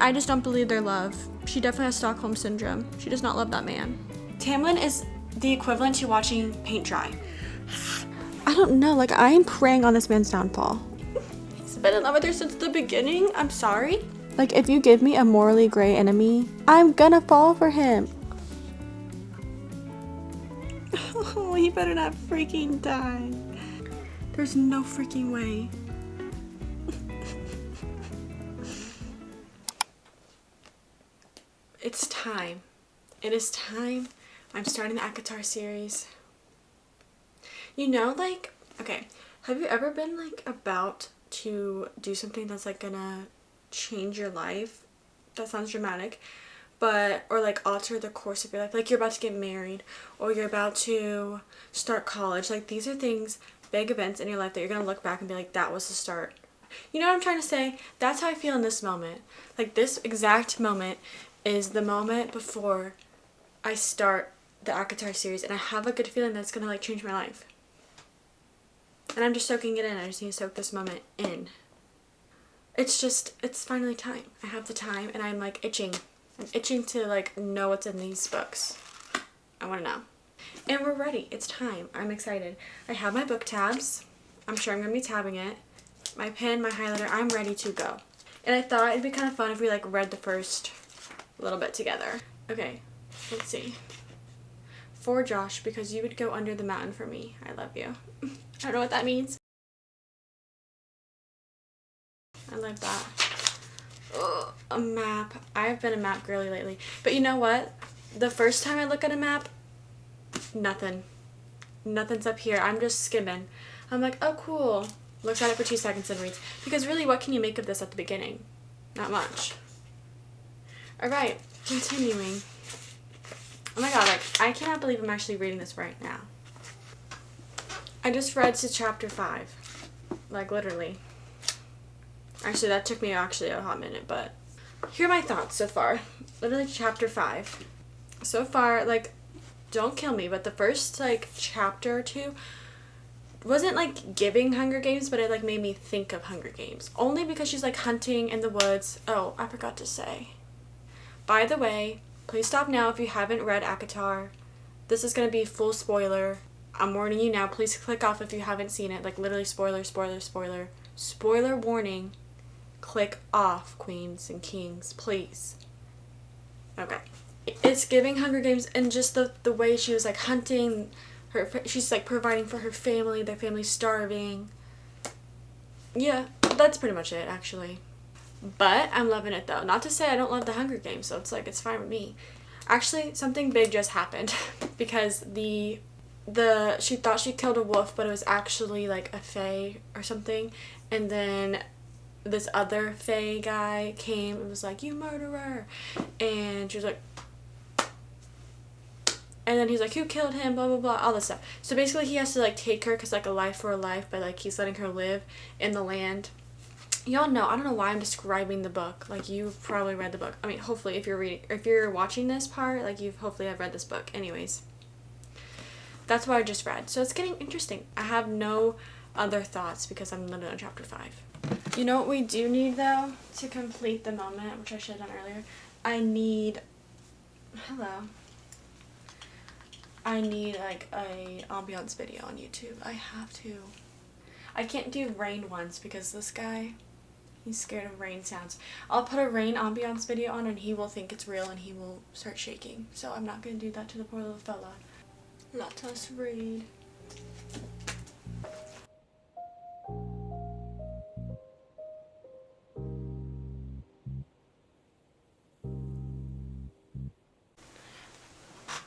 I just don't believe their love. She definitely has Stockholm Syndrome. She does not love that man. Tamlin is the equivalent to watching paint dry. I don't know, like, I am preying on this man's downfall. He's been in love with her since the beginning. I'm sorry. Like, if you give me a morally gray enemy, I'm gonna fall for him. Oh, he better not freaking die. There's no freaking way. It's time. It is time. I'm starting the ACOTAR series. You know, like, okay, have you ever been, like, about to do something that's, like, gonna change your life? That sounds dramatic. But, or, like, alter the course of your life. Like, you're about to get married, or you're about to start college. Like, these are things, big events in your life that you're gonna look back and be like, that was the start. You know what I'm trying to say? That's how I feel in this moment. Like, this exact moment is the moment before I start the ACOTAR series, and I have a good feeling that's gonna, like, change my life. And I'm just soaking it in. I just need to soak this moment in. It's finally time. I have the time, and I'm, like, itching. I'm itching to, like, know what's in these books. I want to know. And we're ready. It's time. I'm excited. I have my book tabs. I'm sure I'm going to be tabbing it. My pen, my highlighter. I'm ready to go. And I thought it'd be kind of fun if we, like, read the first little bit together. Okay. Let's see. For Josh, because you would go under the mountain for me. I love you. I don't know what that means. I love that. Ugh, a map. I've been a map girly lately. But you know what? The first time I look at a map, nothing. Nothing's up here. I'm just skimming. I'm like, oh, cool. Looks at it for 2 seconds and reads. Because really, what can you make of this at the beginning? Not much. Alright, continuing. Oh my god, like, I cannot believe I'm actually reading this right now. I just read to chapter 5. Like, literally. Actually, that took me a hot minute, but here are my thoughts so far. Literally chapter 5. So far, like, don't kill me, but the first, like, chapter or two wasn't, like, giving Hunger Games, but it, like, made me think of Hunger Games. Only because she's, like, hunting in the woods. Oh, I forgot to say. By the way, please stop now if you haven't read ACOTAR. This is going to be full spoiler. I'm warning you now. Please click off if you haven't seen it. Like, literally spoiler, spoiler, spoiler. Spoiler warning. Click off, queens and kings, please. Okay. It's giving Hunger Games, and just the way she was, like, hunting. She's, like, providing for her family. Their family's starving. Yeah, that's pretty much it, actually. But I'm loving it, though. Not to say I don't love the Hunger Games, so it's, like, it's fine with me. Actually, something big just happened. Because she thought she killed a wolf, but it was actually, like, a fae or something. And then this other fae guy came and was like, you murderer. And she was like, and then he's like, who killed him, blah blah blah, all this stuff. So basically he has to, like, take her because, like, a life for a life, but, like, he's letting her live in the land. Y'all know, I don't know why I'm describing the book. Like, you've probably read the book. I mean, hopefully, if you're watching this part, like, hopefully have read this book. Anyways, that's what I just read. So it's getting interesting. I have no other thoughts because I'm literally on chapter 5. You know what we do need, though, to complete the moment, which I should have done earlier? I need, like, a ambiance video on YouTube. I have to. I can't do rain ones because this guy, he's scared of rain sounds. I'll put a rain ambiance video on and he will think it's real and he will start shaking. So I'm not going to do that to the poor little fella. Let us read.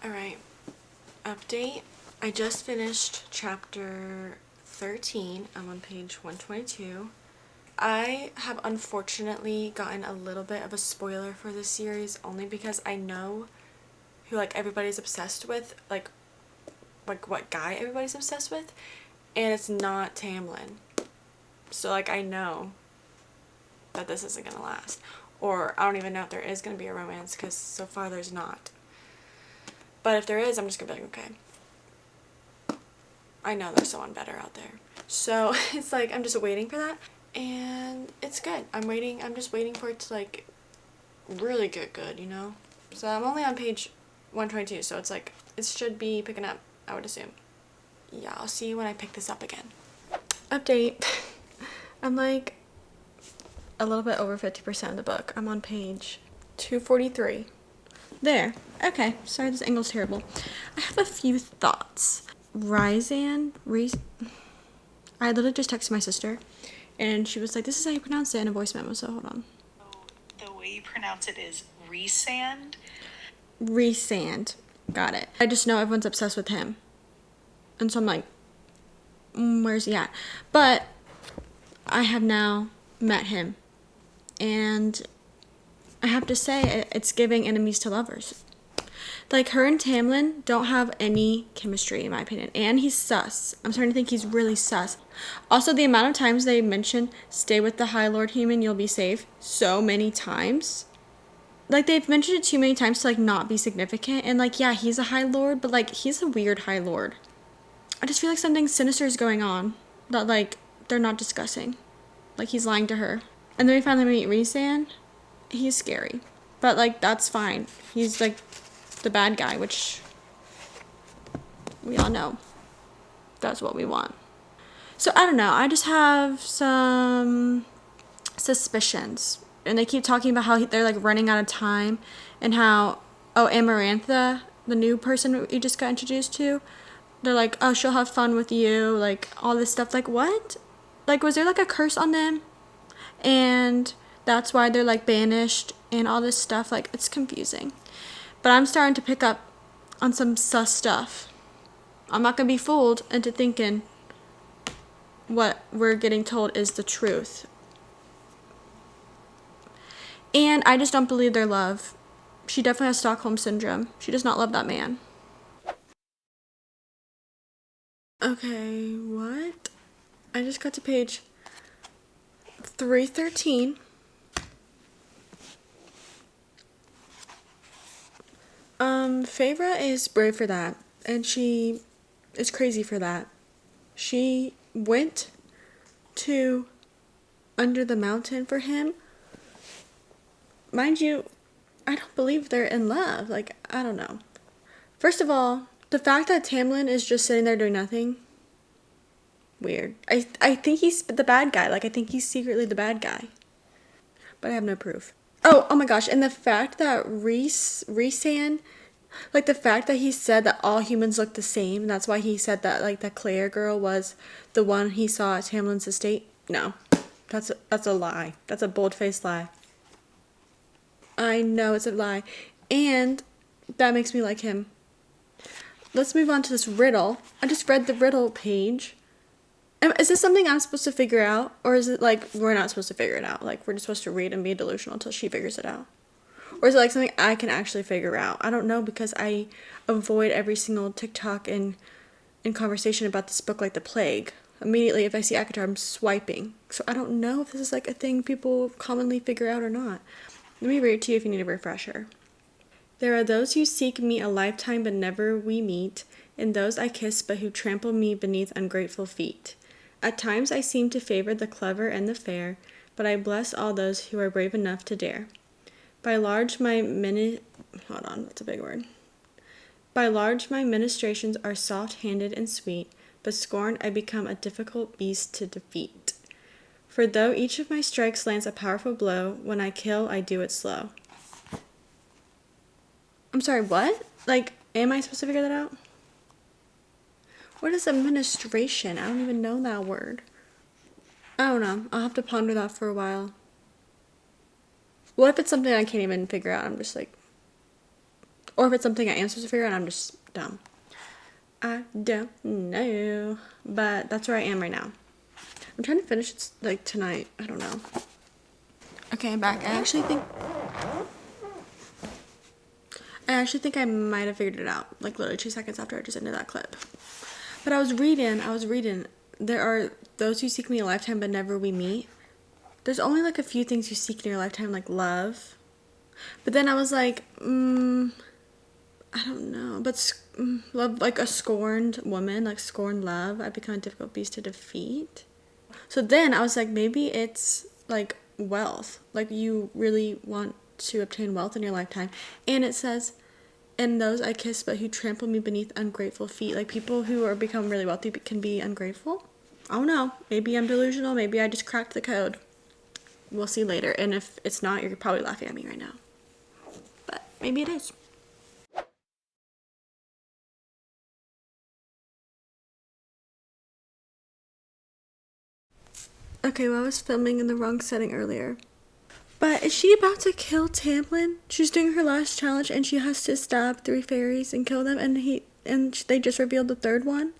Alright, update. I just finished chapter 13. I'm on page 122. I have unfortunately gotten a little bit of a spoiler for this series only because I know who, like, everybody's obsessed with, like what guy everybody's obsessed with, and it's not Tamlin. So, like, I know that this isn't gonna last, or I don't even know if there is gonna be a romance because so far there's not. But if there is, I'm just gonna be like, okay, I know there's someone better out there. So it's like I'm just waiting for that, and it's good. I'm just waiting for it to, like, really get good, you know? So I'm only on page 122, so it's like, it should be picking up, I would assume. Yeah, I'll see you when I pick this up again. Update. I'm like a little bit over 50% of the book. I'm on page 243. There. Okay. Sorry, this angle's terrible. I have a few thoughts. I literally just texted my sister, and she was like, this is how you pronounce it in a voice memo, so hold on. The way you pronounce it is Rhysand. Rhysand. Got it. I just know everyone's obsessed with him. And so I'm like, where's he at? But I have now met him. And I have to say, it's giving enemies to lovers. Like, her and Tamlin don't have any chemistry, in my opinion. And he's sus. I'm starting to think he's really sus. Also, the amount of times they mention, stay with the High Lord human, you'll be safe, so many times. Like, they've mentioned it too many times to, like, not be significant. And, like, yeah, he's a High Lord, but, like, he's a weird High Lord. I just feel like something sinister is going on that, like, they're not discussing. Like, he's lying to her. And then we finally meet Rhysand. He's scary. But, like, that's fine. He's, like, the bad guy, which we all know. That's what we want. So, I don't know. I just have some suspicions. And they keep talking about how they're, like, running out of time. And how, Amarantha, the new person we just got introduced to, they're like, oh, she'll have fun with you, like, all this stuff. Like, what? Like, was there, like, a curse on them? And that's why they're, like, banished and all this stuff. Like, it's confusing. But I'm starting to pick up on some sus stuff. I'm not going to be fooled into thinking what we're getting told is the truth. And I just don't believe their love. She definitely has Stockholm Syndrome. She does not love that man. Okay, what? I just got to page 313. Feyre is brave for that, and she is crazy for that. She went to under the mountain for him. Mind you, I don't believe they're in love. Like, I don't know. First of all, the fact that Tamlin is just sitting there doing nothing, weird. I think he's the bad guy. Like, I think he's secretly the bad guy. But I have no proof. Oh my gosh, and the fact that Rhysand, like, the fact that he said that all humans look the same, that's why he said that, like, the Claire girl was the one he saw at Tamlin's estate. No, that's a lie. That's a bold-faced lie. I know it's a lie. And that makes me like him. Let's move on to this riddle. I just read the riddle page. Is this something I'm supposed to figure out? Or is it like we're not supposed to figure it out? Like, we're just supposed to read and be delusional until she figures it out? Or is it like something I can actually figure out? I don't know, because I avoid every single TikTok and conversation about this book like the plague. Immediately, if I see ACOTAR, I'm swiping. So I don't know if this is like a thing people commonly figure out or not. Let me read it to you if you need a refresher. There are those who seek me a lifetime but never we meet, and those I kiss but who trample me beneath ungrateful feet. At times I seem to favor the clever and the fair, but I bless all those who are brave enough to dare. By large my ministrations are soft-handed and sweet, but scorned I become a difficult beast to defeat. For though each of my strikes lands a powerful blow, when I kill I do it slow. I'm sorry, what? Like, am I supposed to figure that out? What is administration? I don't even know that word. I don't know. I'll have to ponder that for a while. What if it's something I can't even figure out? I'm just like... Or if it's something I am supposed to figure out, I'm just dumb. I don't know. But that's where I am right now. I'm trying to finish it, like, tonight. I don't know. Okay, I'm back. I actually think I might have figured it out. Like, literally 2 seconds after I just ended that clip. But I was reading. There are those who seek me a lifetime but never we meet. There's only, like, a few things you seek in your lifetime, like love. But then I was like, I don't know. But love, like a scorned woman, like scorned love, I become a difficult beast to defeat. So then I was like, maybe it's, like, wealth. Like, you really want to obtain wealth in your lifetime. And it says, and those I kiss but who trample me beneath ungrateful feet. Like, people who are become really wealthy can be ungrateful. I don't know. Maybe I'm delusional. Maybe I just cracked the code. We'll see later. And if it's not, you're probably laughing at me right now. But maybe it is. Okay, well, I was filming in the wrong setting earlier. But is she about to kill Tamlin? She's doing her last challenge and she has to stab 3 fairies and kill them, and they just revealed the 3rd one.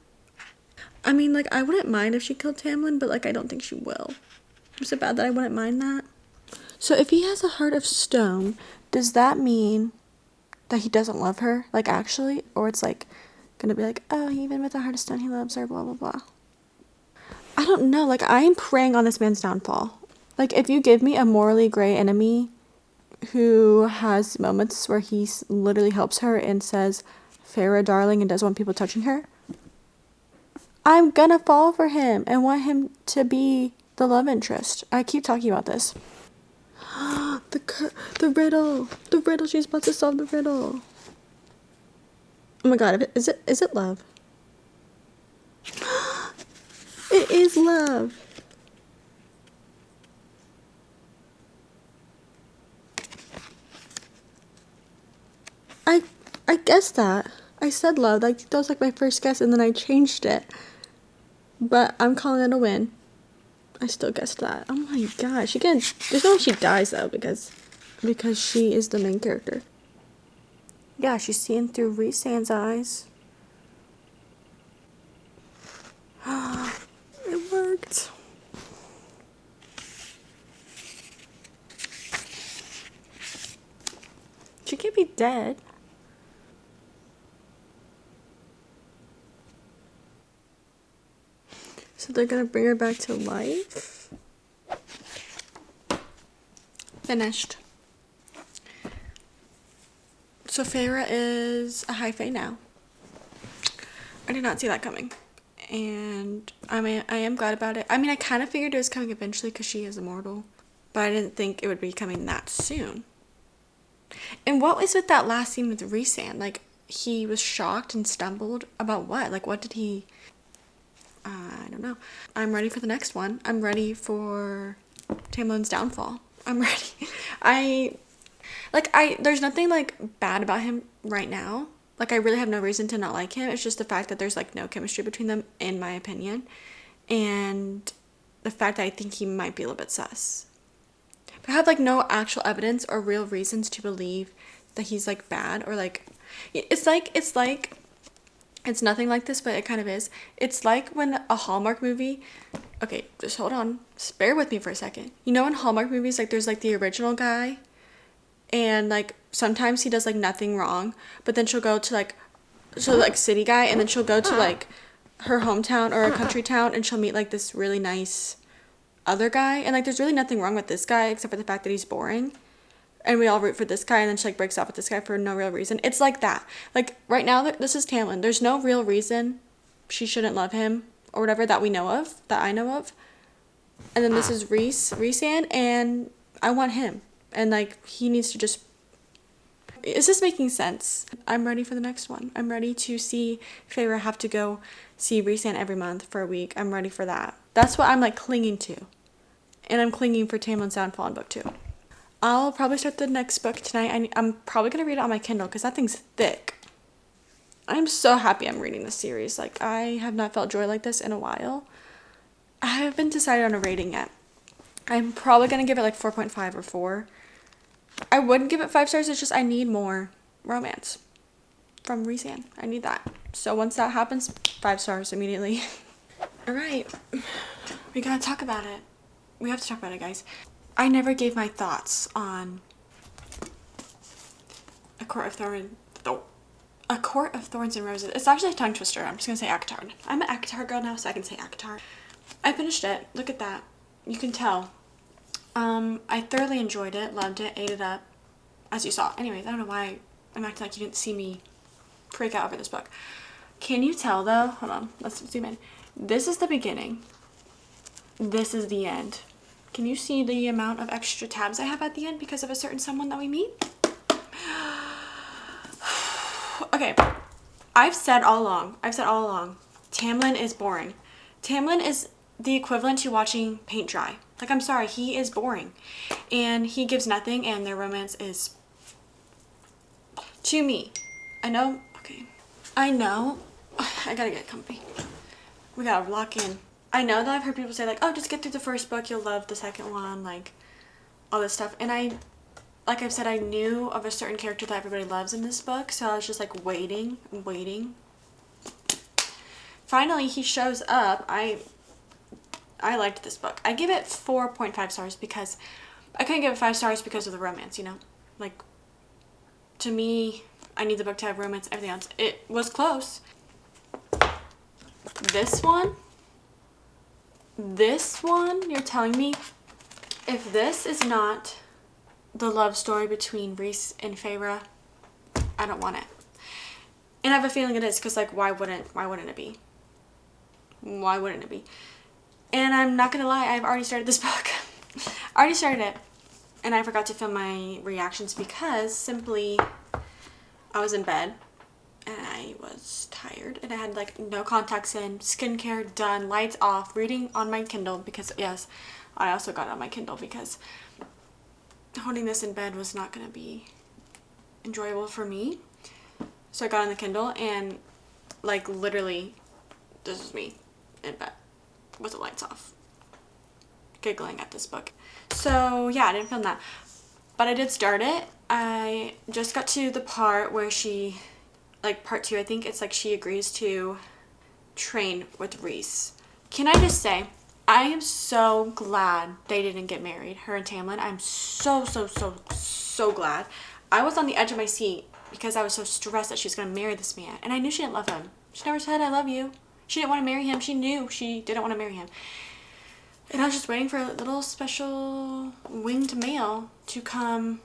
I mean, like, I wouldn't mind if she killed Tamlin, but like, I don't think she will. I'm so bad that I wouldn't mind that. So if he has a heart of stone, does that mean that he doesn't love her? Like, actually? Or it's like gonna be like, oh, even with a heart of stone he loves her, blah blah blah. I don't know. Like, I am preying on this man's downfall. Like, if you give me a morally gray enemy who has moments where he literally helps her and says, Farrah, darling, and doesn't want people touching her, I'm gonna fall for him and want him to be the love interest. I keep talking about this. The riddle. She's about to solve the riddle. Oh my god, is it love? It is love. I guessed that. I said love. Like, that was like my first guess, and then I changed it. But I'm calling it a win. I still guessed that. Oh my gosh. Again, there's no way she dies though, because she is the main character. Yeah, she's seeing through Rhysand's eyes. It worked. She can't be dead. So they're gonna bring her back to life. Finished. So Farrah is a high fae now. I did not see that coming. And I am glad about it. I mean, I kind of figured it was coming eventually because she is immortal. But I didn't think it would be coming that soon. And what was with that last scene with Rhysand? Like, he was shocked and stumbled about what? Like, what did he... I don't know. I'm ready for the next one. I'm ready for Tamlin's downfall. I'm ready. There's nothing, like, bad about him right now. Like, I really have no reason to not like him. It's just the fact that there's, like, no chemistry between them, in my opinion. And the fact that I think he might be a little bit sus. But I have, like, no actual evidence or real reasons to believe that he's, like, bad or, like... It's nothing like this, but it kind of is. It's like when a Hallmark movie... Okay, just hold on. Just bear with me for a second. You know in Hallmark movies, like, there's, like, the original guy... And, like, sometimes he does, like, nothing wrong. But then she'll go to, like, city guy. And then she'll go to, like, her hometown or a country town. And she'll meet, like, this really nice other guy. And, like, there's really nothing wrong with this guy except for the fact that he's boring. And we all root for this guy. And then she, like, breaks up with this guy for no real reason. It's like that. Like, right now, this is Tamlin. There's no real reason she shouldn't love him. Or whatever that we know of. That I know of. And then this is Rhysand. And I want him. And, like, he needs to just... Is this making sense? I'm ready for the next one. I'm ready to see Farrah have to go see Rhysand every month for a week. I'm ready for that. That's what I'm, like, clinging to. And I'm clinging for Tamlin's downfall in book 2. I'll probably start the next book tonight. I'm probably going to read it on my Kindle because that thing's thick. I'm so happy I'm reading this series. Like, I have not felt joy like this in a while. I haven't decided on a rating yet. I'm probably going to give it, like, 4.5 or 4. I wouldn't give it 5 stars. It's just I need more romance from Rhysand. I need that. So once that happens, 5 stars immediately. All right. We gotta talk about it. We have to talk about it, guys. I never gave my thoughts on A Court of Thorns and Roses. It's actually a tongue twister. I'm just gonna say ACOTAR. I'm an ACOTAR girl now, so I can say ACOTAR. I finished it. Look at that. You can tell. I thoroughly enjoyed it, loved it, ate it up, as you saw. Anyways, I don't know why I'm acting like you didn't see me freak out over this book. Can you tell, though? Hold on, let's zoom in. This is the beginning. This is the end. Can you see the amount of extra tabs I have at the end because of a certain someone that we meet? Okay, I've said all along, Tamlin is boring. Tamlin is the equivalent to watching paint dry. Like, I'm sorry, he is boring. And he gives nothing, and their romance is, to me, I know, I gotta get comfy. We gotta lock in. I know that I've heard people say, like, oh, just get through the first book, you'll love the second one, like, all this stuff. And like I've said, I knew of a certain character that everybody loves in this book, so I was just, like, waiting. Finally, he shows up. I liked this book. I give it 4.5 stars because I couldn't give it 5 stars because of the romance, you know? Like, to me, I need the book to have romance, everything else. It was close. This one, you're telling me if this is not the love story between Rhys and Feyre, I don't want it. And I have a feeling it is, because, like, why wouldn't it be? Why wouldn't it be? And I'm not gonna lie, I've already started this book. I already started it, and I forgot to film my reactions because simply I was in bed and I was tired and I had, like, no contacts in, skincare done, lights off, reading on my Kindle because, yes, I also got it on my Kindle because holding this in bed was not gonna be enjoyable for me. So I got on the Kindle and, like, literally, this is me in bed with the lights off, giggling at this book. So yeah, I didn't film that, but I did start it. I just got to the part where she, like, part 2, I think it's like she agrees to train with Rhys. Can I just say, I am so glad they didn't get married, her and Tamlin. I'm so glad. I was on the edge of my seat because I was so stressed that she was going to marry this man, and I knew she didn't love him. She never said, I love you. She didn't want to marry him. She knew she didn't want to marry him. And I was just waiting for a little special winged male to come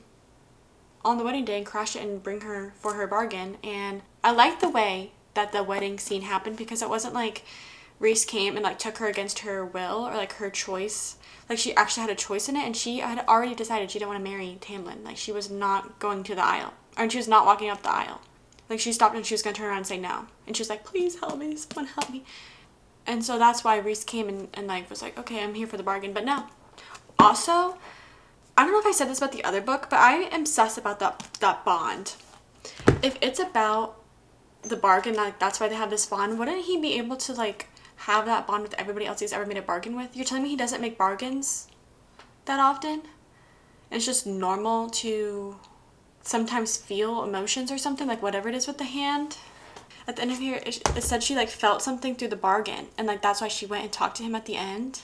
on the wedding day and crash it and bring her for her bargain. And I liked the way that the wedding scene happened because it wasn't like Rhys came and, like, took her against her will or, like, her choice. Like, she actually had a choice in it, and she had already decided she didn't want to marry Tamlin. Like, she was not going to the aisle, or she was not walking up the aisle. Like, she stopped and she was going to turn around and say no. And she was like, please help me, someone help me. And so that's why Rhys came and like, was like, okay, I'm here for the bargain. But no. Also, I don't know if I said this about the other book, but I am sus about that bond. If it's about the bargain, like, that's why they have this bond, wouldn't he be able to, like, have that bond with everybody else he's ever made a bargain with? You're telling me he doesn't make bargains that often? And it's just normal to sometimes feel emotions or something, like, whatever it is with the hand. At the end of here, it said she, like, felt something through the bargain, and, like, that's why she went and talked to him at the end.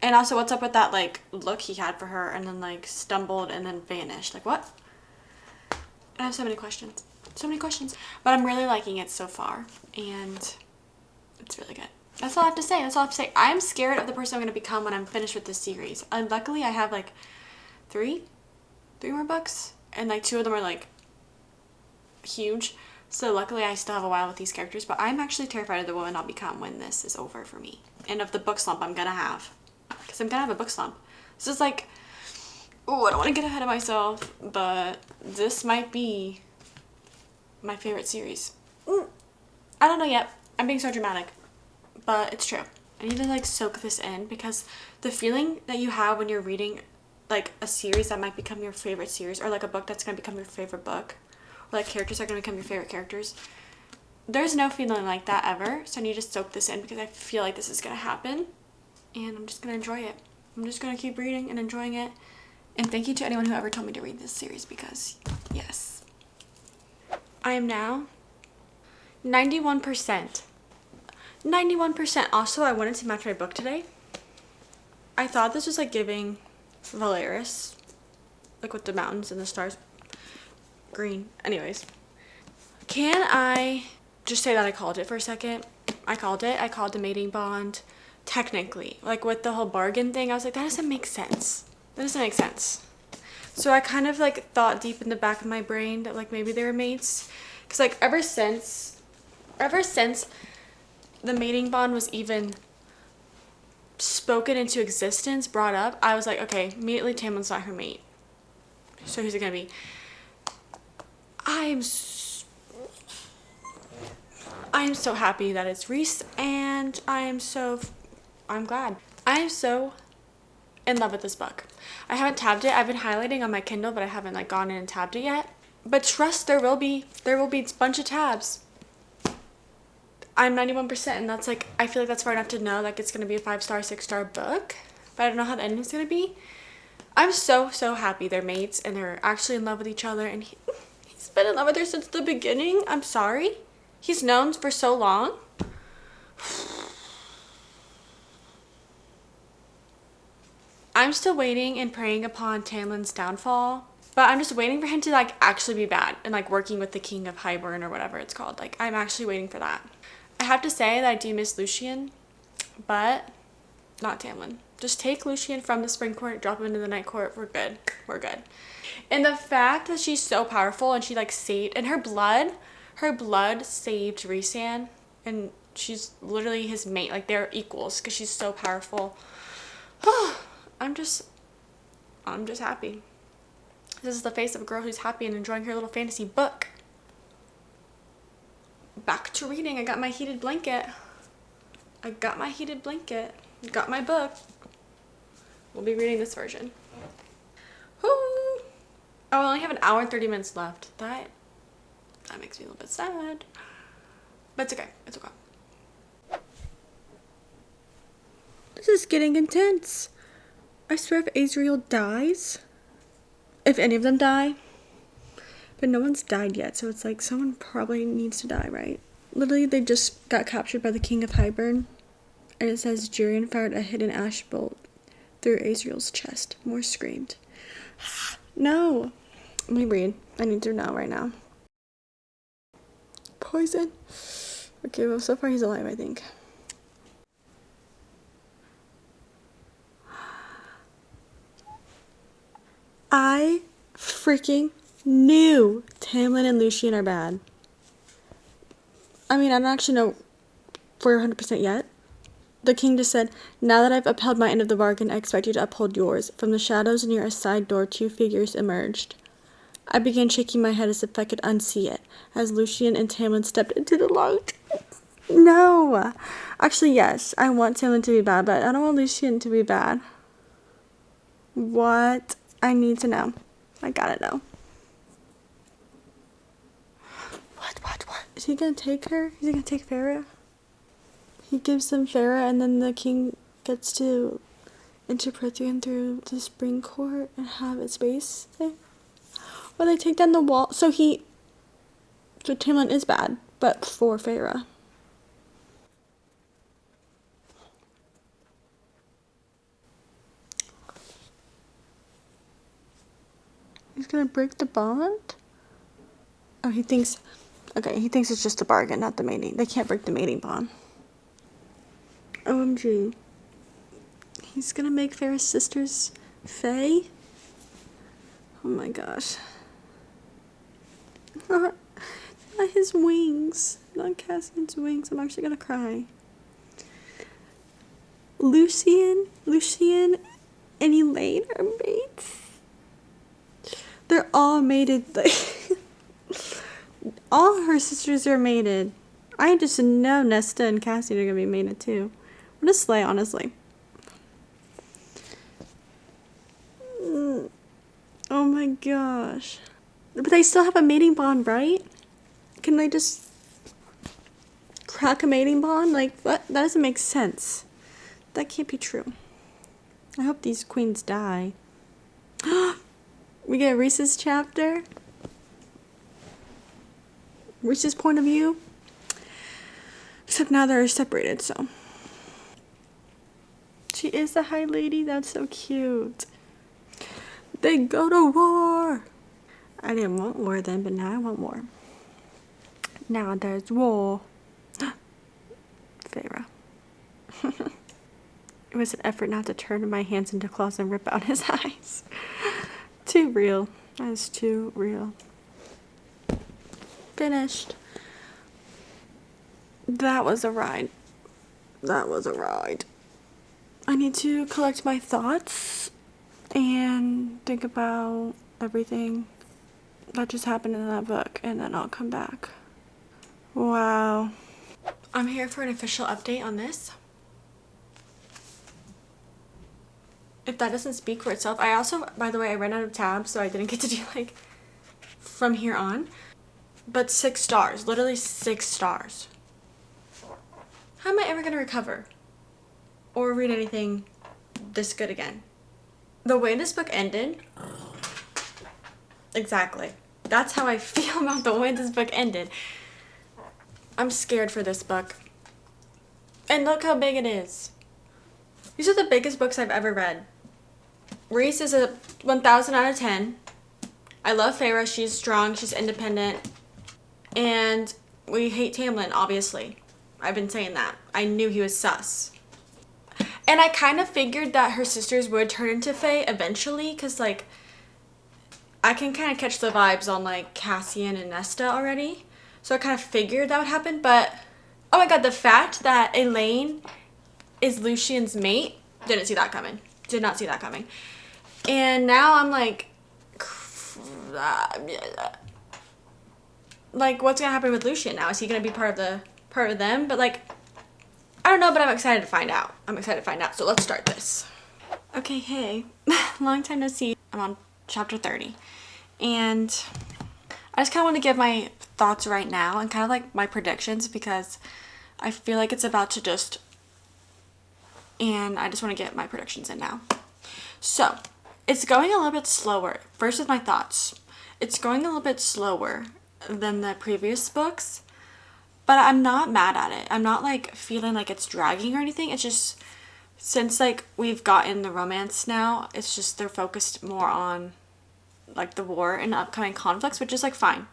And also, what's up with that, like, look he had for her and then, like, stumbled and then vanished? Like, what? I have so many questions. But I'm really liking it so far, and it's really good. That's all I have to say. I'm scared of the person I'm going to become when I'm finished with this series. Luckily, I have, like, three more books, and, like, 2 of them are, like, huge. So luckily, I still have a while with these characters, but I'm actually terrified of the woman I'll become when this is over for me, and of the book slump I'm going to have, because I'm going to have a book slump. This is like, oh, I don't want to get ahead of myself, but this might be my favorite series. I don't know yet. I'm being so dramatic, but it's true. I need to, like, soak this in, because the feeling that you have when you're reading, like, a series that might become your favorite series, or, like, a book that's going to become your favorite book, or, like, characters are going to become your favorite characters. There's no feeling like that ever, so I need to soak this in because I feel like this is going to happen, and I'm just going to enjoy it. I'm just going to keep reading and enjoying it. And thank you to anyone who ever told me to read this series, because, yes. I am now 91%. 91%. Also, I wanted to match my book today. I thought this was, like, giving Valeris, like, with the mountains and the stars. Green. Anyways. Can I just say that I called it for a second? I called it. I called the mating bond. Technically. Like, with the whole bargain thing, I was like, that doesn't make sense. That doesn't make sense. So I kind of, like, thought deep in the back of my brain that, like, maybe they were mates. Because, like, ever since the mating bond was even spoken into existence, brought up, I was like, okay, immediately Tamlin's not her mate. So who's it gonna be? I am so happy that it's Rhys, and I'm glad. I am so in love with this book. I haven't tabbed it. I've been highlighting on my Kindle, but I haven't like gone in and tabbed it yet. But trust, there will be a bunch of tabs. I'm 91%, and that's like, I feel like that's far enough to know like it's gonna be a 5-star, 6-star book, but I don't know how the ending's gonna be. I'm so happy they're mates and they're actually in love with each other, and he's been in love with her since the beginning. I'm sorry. He's known for so long. I'm still waiting and praying upon Tamlin's downfall, but I'm just waiting for him to like actually be bad and like working with the King of Hybern or whatever it's called. Like, I'm actually waiting for that. I have to say that I do miss Lucien, but not Tamlin. Just take Lucien from the Spring Court, drop him into the Night Court. We're good. We're good. And the fact that she's so powerful and she like saved, and her blood saved Rhysand, and she's literally his mate. Like, they're equals because she's so powerful. I'm just happy. This is the face of a girl who's happy and enjoying her little fantasy book. Back to reading. I got my heated blanket. Got my book. We'll be reading this version. Woo! Oh, I only have an hour and 30 minutes left. That makes me a little bit sad. But it's okay. It's okay. This is getting intense. I swear if Azriel dies, if any of them die, but no one's died yet, so it's like someone probably needs to die, right? Literally, they just got captured by the King of Hybern, and it says Jurian fired a hidden ash bolt through Azriel's chest. Moore screamed. No. Let me read. I need to know right now. Poison. Okay, well, so far he's alive, I think. I freaking knew Tamlin and Lucien are bad. I mean, I don't actually know for 100% yet. The king just said, now that I've upheld my end of the bargain, I expect you to uphold yours. From the shadows near a side door, 2 figures emerged. I began shaking my head as if I could unsee it, as Lucien and Tamlin stepped into the light. No! Actually, yes, I want Tamlin to be bad, but I don't want Lucien to be bad. What? I need to know. I gotta know. What? Is he gonna take her? Is he gonna take Farah? He gives them Farah, and then the king gets to interpret through the Spring Court and have its base there. Or they take down the wall. So Tamlin is bad, but for Farah. He's gonna break the bond? Oh, he thinks it's just a bargain, not the mating. They can't break the mating bond. OMG. He's gonna make Farah's sisters Fae? Oh my gosh. Not his wings. Not Cassian's wings. I'm actually gonna cry. Lucien and Elaine are mates. They're all mated. All her sisters are mated. I just know Nesta and Cassian are gonna be mated too. What a slay, honestly. Oh my gosh. But they still have a mating bond, right? Can they just crack a mating bond? Like, what? That doesn't make sense. That can't be true. I hope these queens die. We get Rhys's chapter. Rhys's point of view. Except now they're separated, so. She is the High Lady. That's so cute. They go to war. I didn't want war then, but now I want war. Now there's war. Farah. It was an effort not to turn my hands into claws and rip out his eyes. Too real. That is too real. Finished. That was a ride. I need to collect my thoughts and think about everything that just happened in that book, and then I'll come back. Wow. I'm here for an official update on this. If that doesn't speak for itself, I also, by the way, I ran out of tabs, so I didn't get to do like from here on. But 6 stars, literally 6 stars. How am I ever gonna recover or read anything this good again? The way this book ended, exactly. That's how I feel about the way this book ended. I'm scared for this book. And look how big it is. These are the biggest books I've ever read. Reese is a 1000 out of 10. I love Feyre. She's strong. She's independent. And we hate Tamlin, obviously. I've been saying that. I knew he was sus. And I kind of figured that her sisters would turn into Fae eventually, because, like, I can kind of catch the vibes on, like, Cassian and Nesta already. So I kind of figured that would happen, but oh my god, the fact that Elaine is Lucian's mate, didn't see that coming. Did not see that coming. And now I'm like, what's gonna happen with Lucian now? Is he gonna be part of them? But like, I don't know, but I'm excited to find out. So let's start this. Okay, hey, long time no see. I'm on chapter 30, and I just kind of want to give my thoughts right now and kind of like my predictions, because I feel like it's about to just, and I just want to get my predictions in now. So it's going a little bit slower. First with my thoughts, it's going a little bit slower than the previous books, but I'm not mad at it. I'm not like feeling like it's dragging or anything. It's just, since like we've gotten the romance now, it's just they're focused more on like the war and the upcoming conflicts, which is like fine.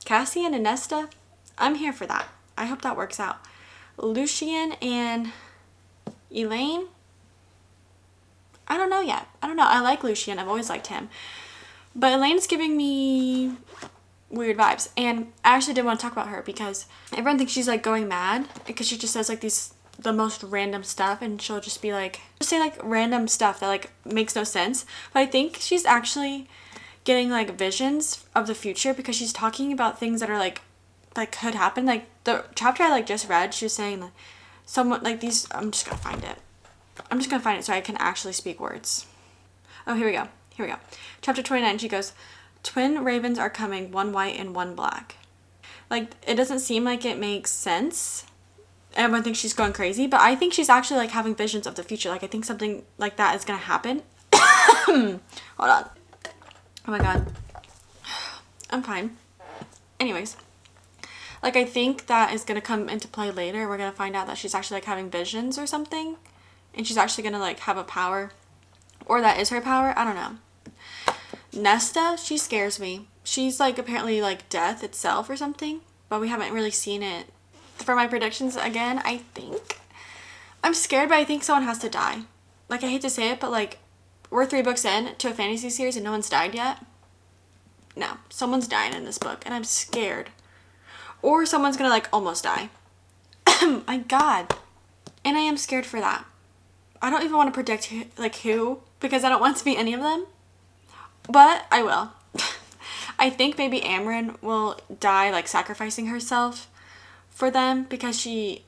Cassian and Nesta, I'm here for that. I hope that works out. Lucian and Elaine, I don't know yet. I don't know. I like Lucian. I've always liked him. But Elaine's giving me weird vibes. And I actually did want to talk about her because everyone thinks she's like going mad because she just says like the most random stuff, and she'll just be like, just say like random stuff that like makes no sense. But I think she's actually getting like visions of the future, because she's talking about things that are like could happen. Like the chapter I like just read, she was saying like someone like these, I'm just gonna find it so I can actually speak words. Oh, here we go. Chapter 29, she goes, twin ravens are coming, one white and one black. Like, it doesn't seem like it makes sense. Everyone thinks she's going crazy, but I think she's actually like having visions of the future. Like, I think something like that is gonna happen. Hold on. Oh my god. I'm fine. Anyways. Like, I think that is gonna come into play later. We're gonna find out that she's actually like having visions or something. And she's actually gonna like have a power. Or that is her power. I don't know. Nesta, she scares me. She's like apparently like death itself or something. But we haven't really seen it. For my predictions again, I think I'm scared, but I think someone has to die. Like, I hate to say it, but like, we're 3 books in to a fantasy series and no one's died yet. No, someone's dying in this book and I'm scared. Or someone's gonna like almost die. My god. And I am scared for that. I don't even want to predict who, because I don't want it to be any of them. But I will. I think maybe Amryn will die like sacrificing herself for them, because she,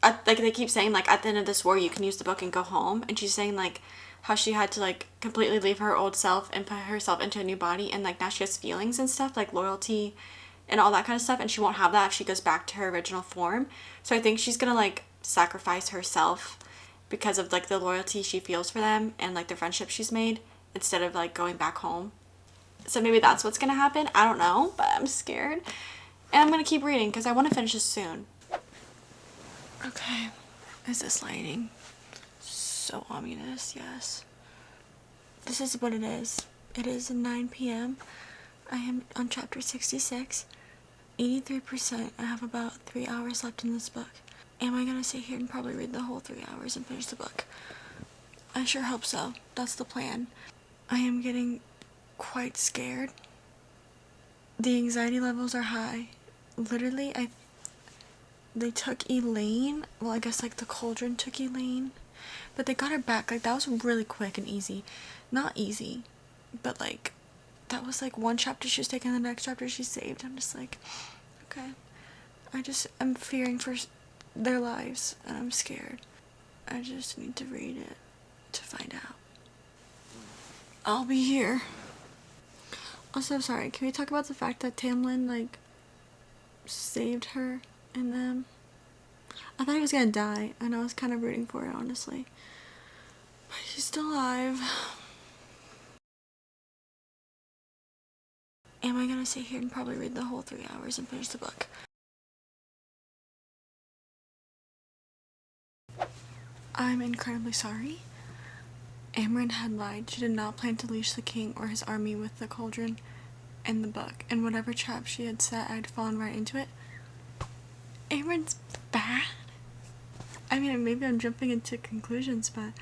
like they keep saying like at the end of this war you can use the book and go home, and she's saying like how she had to like completely leave her old self and put herself into a new body, and like now she has feelings and stuff like loyalty and all that kind of stuff, and she won't have that if she goes back to her original form. So I think she's gonna like sacrifice herself because of like the loyalty she feels for them and like the friendship she's made, instead of like going back home. So maybe that's what's gonna happen. I don't know, but I'm scared. And I'm gonna keep reading because I want to finish this soon. Okay, is this lighting so ominous? Yes. This is what it is. It is 9 p.m. I am on chapter 66. 83%. I have about 3 hours left in this book. Am I gonna sit here and probably read the whole 3 hours and finish the book? I sure hope so. That's the plan. I am getting quite scared. The anxiety levels are high. Literally, they took Elaine. Well, I guess like the cauldron took Elaine. But they got her back. Like, that was really quick and easy. Not easy, but like, that was like one chapter she was taking, the next chapter she saved. I'm just like, okay. I just am fearing for their lives, and I'm scared. I just need to read it to find out. I'll be here. Also, sorry, can we talk about the fact that Tamlin, like, saved her and them? I thought he was gonna die, and I was kind of rooting for it, honestly. But he's still alive. Am I gonna sit here and probably read the whole 3 hours and finish the book? I'm incredibly sorry. Amren had lied. She did not plan to leash the king or his army with the cauldron and the book, and whatever trap she had set, I'd fallen right into it. Amren's bad? I mean, maybe I'm jumping into conclusions, but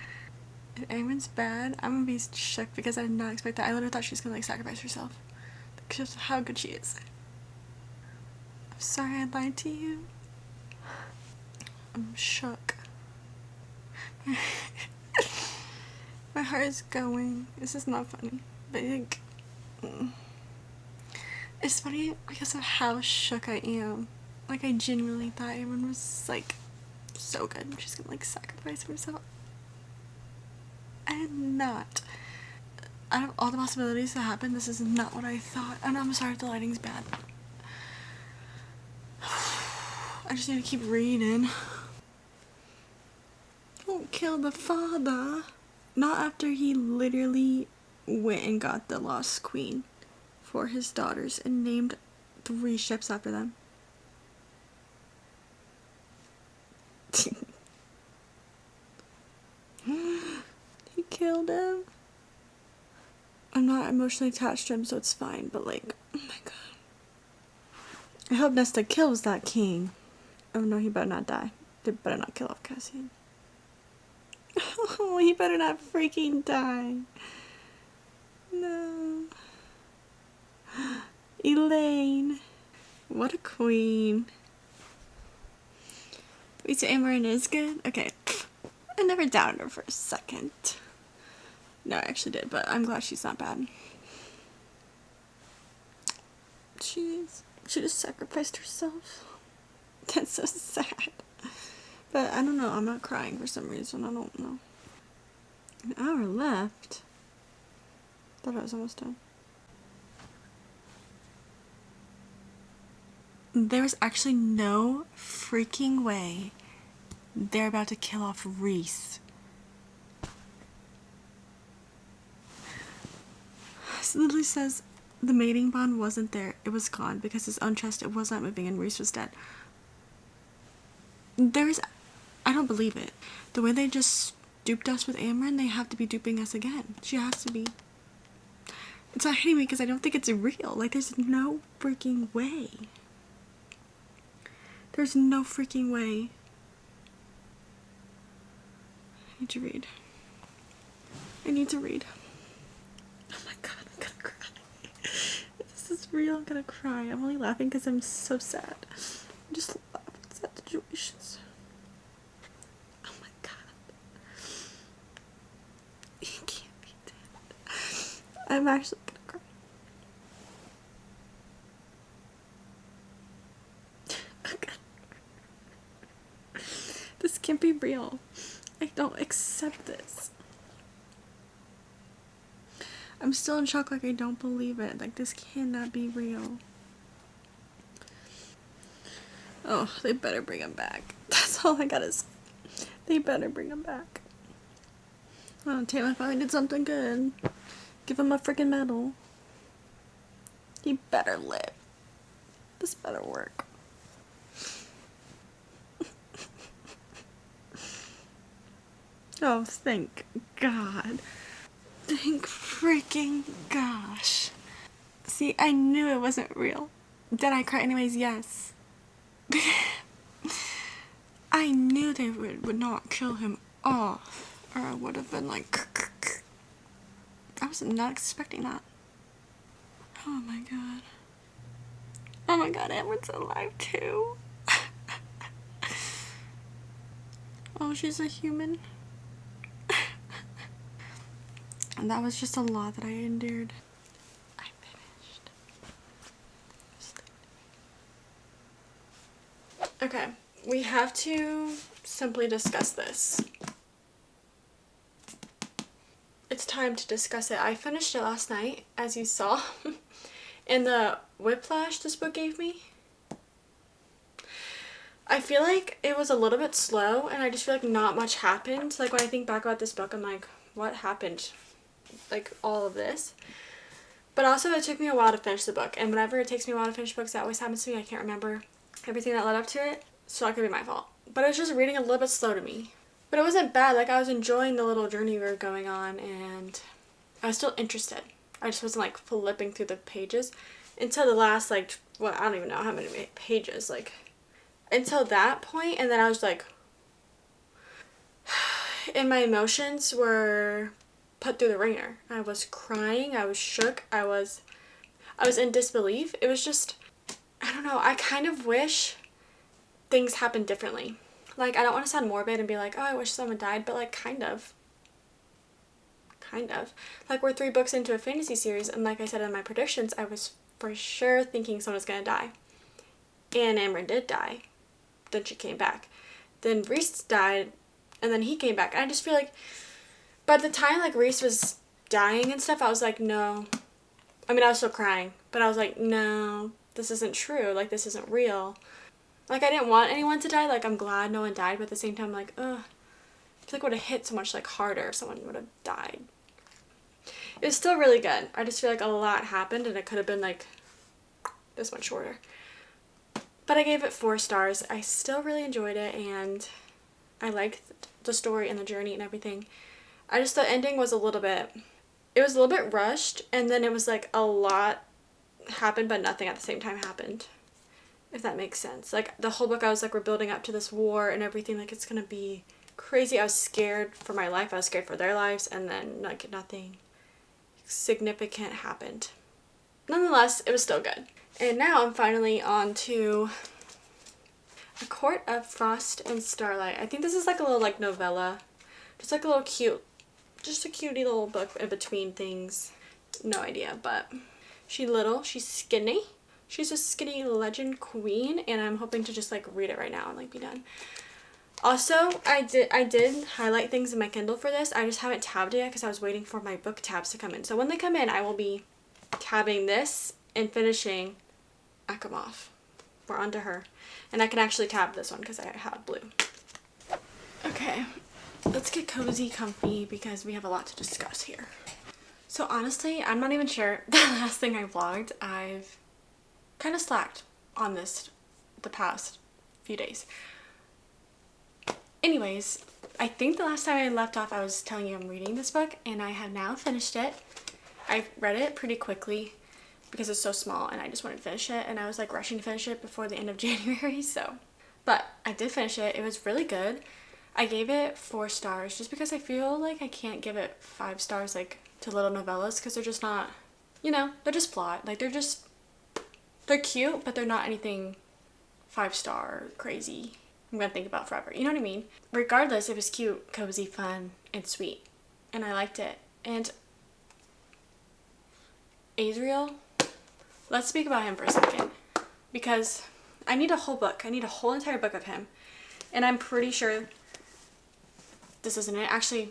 if Amren's bad, I'm gonna be shook because I did not expect that. I literally thought she was gonna, like, sacrifice herself because of how good she is. I'm sorry I lied to you. I'm shook. My heart is going. This is not funny, but like, it's funny because of how shook I am. Like, I genuinely thought everyone was like so good. She's gonna like sacrifice herself. I did not. Out of all the possibilities that happened, this is not what I thought. And I'm sorry if the lighting's bad. I just need to keep reading. Don't kill the father. Not after he literally went and got the lost queen for his daughters and named 3 ships after them. He killed him. I'm not emotionally attached to him, so it's fine, but like, oh my god. I hope Nesta kills that king. Oh no, he better not die. They better not kill off Cassian. Oh, he better not freaking die. No. Elaine. What a queen. Wait, so Amren is good? Okay. I never doubted her for a second. No, I actually did, but I'm glad she's not bad. She just sacrificed herself. That's so sad. But I don't know, I'm not crying for some reason, I don't know. An hour left. Thought I was almost done. There's actually no freaking way they're about to kill off Reese. It literally says the mating bond wasn't there, it was gone because his own chest, it was not moving and Reese was dead. I don't believe it. The way they just duped us with Amren, they have to be duping us again. She has to be. It's not hitting me because I don't think it's real. Like, there's no freaking way. There's no freaking way. I need to read. I need to read. Oh my god, I'm gonna cry. If this is real, I'm gonna cry. I'm only laughing because I'm so sad. I'm just laughing at sad situations. Oh my god. He can't be dead. I'm actually gonna cry. This can't be real. I don't accept this. I'm still in shock, like I don't believe it. Like, this cannot be real. Oh, they better bring him back. That's all I gotta say. They better bring him back. Oh, Taylor finally did something good. Give him a freaking medal. He better live. This better work. Oh, thank God. Thank freaking gosh. See, I knew it wasn't real. Did I cry anyways? Yes. I knew they would not kill him off, or I would have been like, I was not expecting that. Oh my god. Oh my god, Edward's alive too. Oh, she's a human. man, that was just a lot that I endured. I finished. Okay, we have to simply discuss this. It's time to discuss it. I finished it last night, as you saw. And the whiplash this book gave me, I feel like it was a little bit slow, and I just feel like not much happened. Like, when I think back about this book, I'm like, what happened? Like, all of this. But also, it took me a while to finish the book, and whenever it takes me a while to finish books, that always happens to me. I can't remember everything that led up to it, so that could be my fault. But it was just reading a little bit slow to me. But it wasn't bad. Like, I was enjoying the little journey we were going on, and I was still interested. I just wasn't, like, flipping through the pages until the last, like, well, I don't even know how many pages, like, until that point, and then I was like, and my emotions were put through the ringer. I was crying, I was shook, I was in disbelief. It was just, I don't know, I kind of wish things happened differently. Like, I don't want to sound morbid and be like, oh, I wish someone died, but, like, kind of. Like, we're 3 books into a fantasy series, and like I said in my predictions, I was for sure thinking someone was going to die. And Amber did die. Then she came back. Then Reese died, and then he came back. And I just feel like by the time, like, Reese was dying and stuff, I was like, no. I mean, I was still crying, but I was like, no, this isn't true. Like, this isn't real. Like, I didn't want anyone to die. Like, I'm glad no one died, but at the same time, like, ugh. I feel like it would have hit so much, like, harder if someone would have died. It was still really good. I just feel like a lot happened, and it could have been, like, this much shorter. But I gave it 4 stars. I still really enjoyed it, and I liked the story and the journey and everything. I just, the ending was a little bit rushed, and then it was like a lot happened, but nothing at the same time happened, if that makes sense. Like, the whole book, I was like, we're building up to this war and everything, like, it's gonna be crazy. I was scared for my life, I was scared for their lives, and then, like, nothing significant happened. Nonetheless, it was still good. And now I'm finally on to A Court of Frost and Starlight. I think this is like a little, like, novella. Just like a little cute, just a cutie little book in between things. No idea, but she's little, she's skinny. She's a skinny legend queen, and I'm hoping to just, like, read it right now and, like, be done. Also, I did highlight things in my Kindle for this. I just haven't tabbed it yet because I was waiting for my book tabs to come in. So when they come in, I will be tabbing this and finishing Akamoff. We're on to her. And I can actually tab this one because I have blue. Okay, let's get cozy, comfy, because we have a lot to discuss here. So honestly, I'm not even sure the last thing I vlogged. I've kind of slacked on this the past few days. Anyways, I think the last time I left off, I was telling you I'm reading this book, and I have now finished it. I read it pretty quickly because it's so small, and I just wanted to finish it, and I was, like, rushing to finish it before the end of January, so. But I did finish it. It was really good. I gave it 4 stars just because I feel like I can't give it 5 stars, like, to little novellas, because they're just not, you know, they're just flawed. Like, they're cute, but they're not anything 5-star crazy I'm gonna think about forever. You know what I mean? Regardless, it was cute, cozy, fun, and sweet. And I liked it. And Azriel, let's speak about him for a second. Because I need a whole book. I need a whole entire book of him. And I'm pretty sure this isn't it. Actually,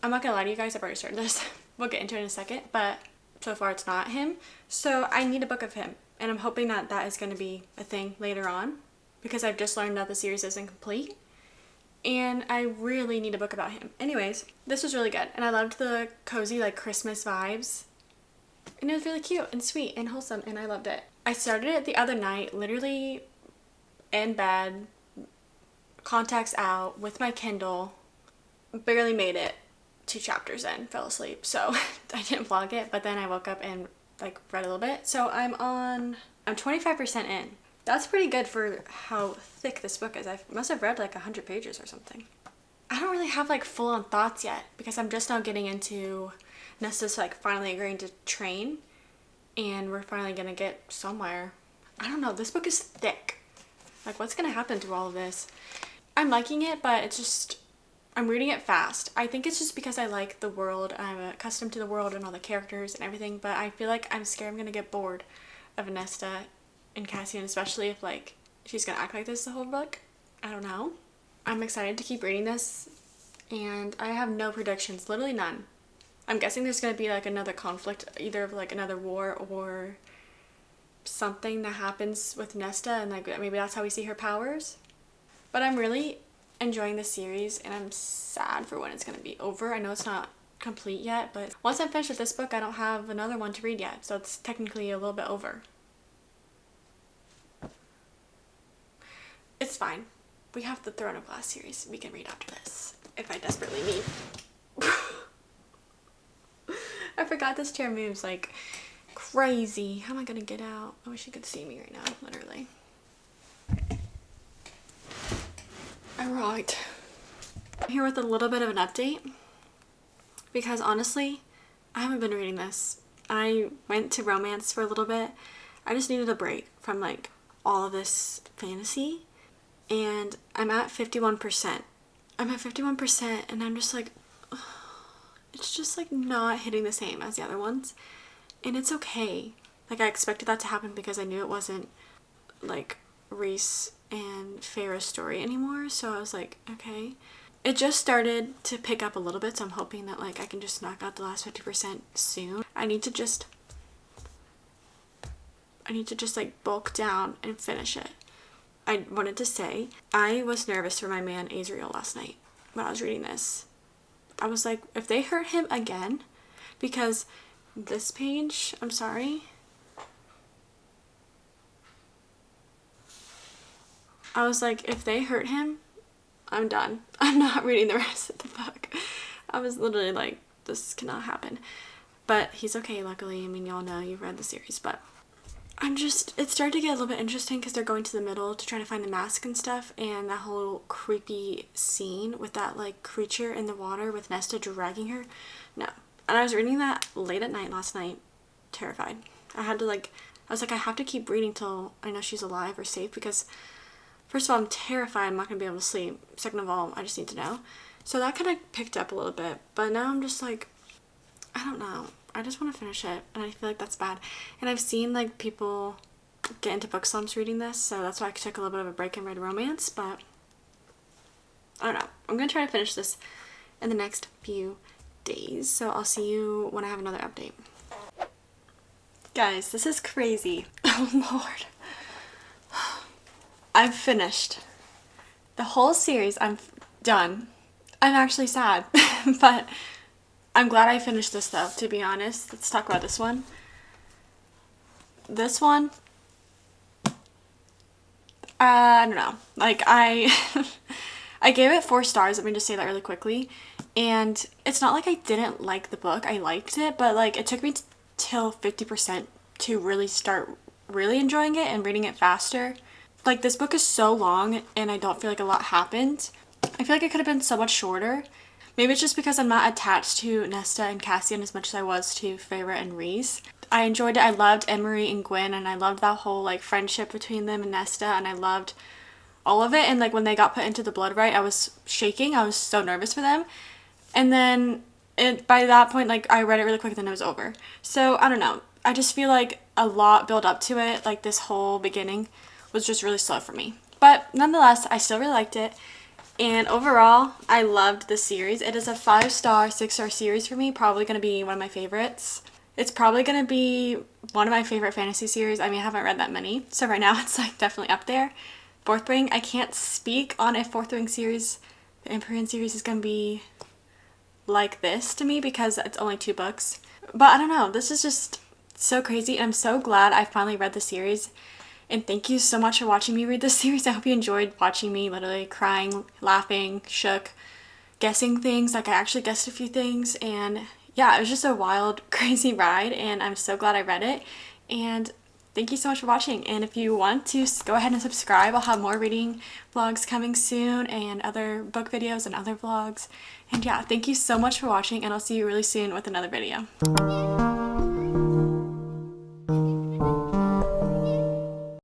I'm not gonna lie to you guys, I've already started this. We'll get into it in a second, but so far it's not him. So I need a book of him. And I'm hoping that that is gonna be a thing later on, because I've just learned that the series isn't complete. And I really need a book about him. Anyways, this was really good. And I loved the cozy, like, Christmas vibes. And it was really cute and sweet and wholesome, and I loved it. I started it the other night, literally in bed, contacts out, with my Kindle. Barely made it 2 chapters in, fell asleep. So I didn't vlog it, but then I woke up and, like, read a little bit. So I'm 25% in. That's pretty good for how thick this book is. I must have read like 100 pages or something. I don't really have, like, full-on thoughts yet because I'm just now getting into Nesta's, like, finally agreeing to train, and we're finally gonna get somewhere. I don't know. This book is thick. Like, what's gonna happen through all of this? I'm liking it, but it's just, I'm reading it fast. I think it's just because I like the world. I'm accustomed to the world and all the characters and everything, but I feel like I'm scared I'm gonna get bored of Nesta and Cassian, especially if like she's gonna act like this the whole book. I don't know. I'm excited to keep reading this, and I have no predictions, literally none. I'm guessing there's gonna be like another conflict, either of like another war or something that happens with Nesta, and like maybe that's how we see her powers. But I'm really enjoying the series, and I'm sad for when it's gonna be over. I know it's not complete yet, but once I'm finished with this book, I don't have another one to read yet, so it's technically a little bit over. It's fine. We have the Throne of Glass series we can read after this, if I desperately need. I forgot this chair moves like crazy. How am I gonna get out? I wish you could see me right now, literally. Alright. I'm here with a little bit of an update, because honestly, I haven't been reading this. I went to romance for a little bit. I just needed a break from like all of this fantasy, and I'm at 51%. I'm at 51%, and I'm just like, ugh, it's just like not hitting the same as the other ones, and it's okay. Like, I expected that to happen because I knew it wasn't like Reese and Farah's story anymore, so I was like, okay. It just started to pick up a little bit, so I'm hoping that like I can just knock out the last 50% soon. I need to just like bulk down and finish it. I wanted to say, I was nervous for my man Azriel last night when I was reading this. I was like, if they hurt him again, because this page, I'm sorry, I was like, if they hurt him, I'm done. I'm not reading the rest of the book. I was literally like, this cannot happen. But he's okay, luckily. I mean, y'all know, you've read the series, but it started to get a little bit interesting because they're going to the middle to try to find the mask and stuff, and that whole creepy scene with that like creature in the water with Nesta dragging her. No. And I was reading that late at night last night, terrified. I was like, I have to keep reading till I know she's alive or safe, because first of all, I'm terrified I'm not going to be able to sleep. Second of all, I just need to know. So that kind of picked up a little bit, but now I'm just like, I don't know. I just want to finish it, and I feel like that's bad. And I've seen like people get into book slumps reading this, so that's why I took a little bit of a break and read romance, but I don't know. I'm going to try to finish this in the next few days, so I'll see you when I have another update. Guys, this is crazy. Oh Lord. I've finished the whole series. I'm done. I'm actually sad, but I'm glad I finished this though, to be honest. Let's talk about this one. This one, I don't know. Like, I gave it 4 stars. Let me just say that really quickly. And it's not like I didn't like the book. I liked it, but like it took me till 50% to really start really enjoying it and reading it faster. Like, this book is so long and I don't feel like a lot happened. I feel like it could have been so much shorter. Maybe it's just because I'm not attached to Nesta and Cassian as much as I was to Farah and Reese. I enjoyed it. I loved Emery and Gwen, and I loved that whole like friendship between them and Nesta, and I loved all of it. And like when they got put into the blood right, I was shaking. I was so nervous for them. And then by that point, like, I read it really quick and then it was over. So I don't know. I just feel like a lot built up to it. Like, this whole beginning was just really slow for me. But nonetheless, I still really liked it. And overall, I loved the series. It is a 5-star, 6-star series for me. Probably going to be one of my favorites. It's probably going to be one of my favorite fantasy series. I mean, I haven't read that many. So right now, it's like definitely up there. Fourth Wing, I can't speak on a Fourth Wing series. The Empyrean series is going to be like this to me because it's only 2 books. But I don't know. This is just so crazy. And I'm so glad I finally read the series. And thank you so much for watching me read this series. I hope you enjoyed watching me literally crying, laughing, shook, guessing things. Like, I actually guessed a few things. And yeah, it was just a wild, crazy ride. And I'm so glad I read it. And thank you so much for watching. And if you want to, go ahead and subscribe. I'll have more reading vlogs coming soon and other book videos and other vlogs. And yeah, thank you so much for watching. And I'll see you really soon with another video.